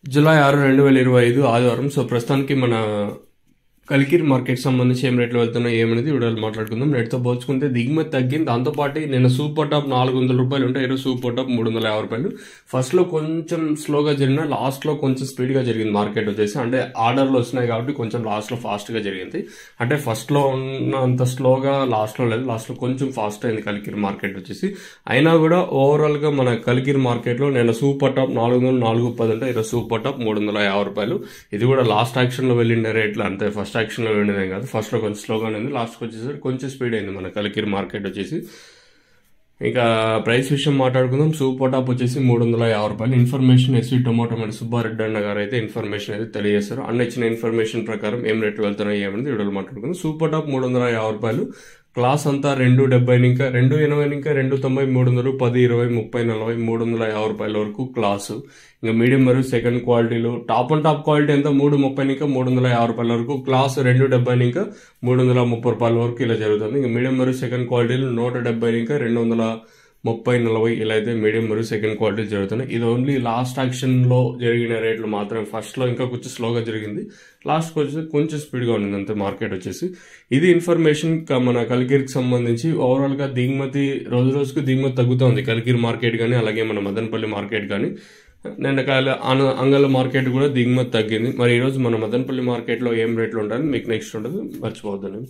July 6, 2025 ఆదివారం. So ప్రస్తుతానికి మన కలికిరి మార్కెట్ సంబంధించి ఏం రేట్లు వెళ్తున్నాయి ఏమనేది వీడియోలో మాట్లాడుకుందాం. రేట్తో పోల్చుకుంటే దిగుమతి తగ్గింది. దాంతోపాటు నేను సూపర్ టాప్ 400 రూపాయలు ఉంటే ఈరోజు సూపర్ టాప్ 350 రూపాయలు. ఫస్ట్లో కొంచెం స్లోగా జరిగిన, లాస్ట్లో కొంచెం స్పీడ్గా జరిగింది మార్కెట్ వచ్చేసి. అంటే ఆర్డర్లు వస్తున్నాయి కాబట్టి కొంచెం లాస్ట్లో ఫాస్ట్గా జరిగింది. అంటే ఫస్ట్లో ఉన్నంత స్లోగా లాస్ట్లో లేదు, లాస్ట్లో కొంచెం ఫాస్ట్ అయింది కలికిరి మార్కెట్ వచ్చేసి. అయినా కూడా ఓవరాల్గా మన కలికిరి మార్కెట్లో నేను సూపర్ టాప్ 400, 410 అంటే ఈరోజు సూపర్ టాప్ 350 రూపాయలు. ఇది కూడా లాస్ట్ యాక్షన్లో వెళ్ళిండే రేట్లు అంతే, ఫస్ట్ యాక్షన్లో వెళ్ళినదేం కాదు. ఫస్ట్లో కొంచెం స్లోగానే ఉంది, లాస్ట్కి వచ్చేసరికి కొంచెం స్పీడ్ అయింది మన కలికిరి మార్కెట్ వచ్చేసి. ఇంకా ప్రైస్ విషయం మాట్లాడుకుందాం. సూపర్ టాప్ వచ్చేసి 350 రూపాయలు. ఇన్ఫర్మేషన్ ఎస్వి టొమాటో మరియు సుబ్బారెడ్డి అన్న గారు అయితే ఇన్ఫర్మేషన్ అయితే తెలియజేస్తారు. అన్న ఇచ్చిన ఇన్ఫర్మేషన్ ప్రకారం ఏం రేట్లు వెళ్తున్నాయి ఏమనేది వీడియోలో మాట్లాడుకుందాం. సూపర్ టాప్ 350 రూపాయలు. క్లాస్ అంతా 270 ఇంకా 280 ఇంకా 290, 300, 10, 20, 30, 40, 350 రూపాయల వరకు క్లాసు. ఇంకా మీడియం మరియు సెకండ్ క్వాలిటీలు టాప్ అండ్ టాప్ క్వాలిటీ ఎంత 330 ఇంకా 350 రూపాయల వరకు. క్లాస్ 270 ఇంకా 330 రూపాయల వరకు ఇలా జరుగుతుంది. ఇంకా మీడియం మరియు సెకండ్ క్వాలిటీలు 170 ఇంకా 230, 40 ఇలా అయితే మీడియం మరియు సెకండ్ క్వాలిటీ జరుగుతున్నాయి. ఇది ఓన్లీ లాస్ట్ యాక్షన్లో జరిగిన రేట్లు మాత్రమే. ఫస్ట్లో ఇంకా కొంచెం స్లోగా జరిగింది, లాస్ట్కి వచ్చేసి కొంచెం స్పీడ్గా ఉంది అంతే మార్కెట్ వచ్చేసి. ఇది ఇన్ఫర్మేషన్ మన కలికిరికి సంబంధించి. ఓవరాల్గా దిగుమతి రోజు రోజుకు దిగుమతి తగ్గుతుంది కలికిరి మార్కెట్ కానీ, అలాగే మన మదనపల్లి మార్కెట్ కానీ. నిన్నకాయల అంగళ్ళ మార్కెట్ కూడా దిగుమతి తగ్గింది. మరి ఈరోజు మన మదనపల్లి మార్కెట్లో ఏం రేట్లు ఉంటాయని మీకు నెక్స్ట్ ఉంటుంది, మర్చిపోవద్దని.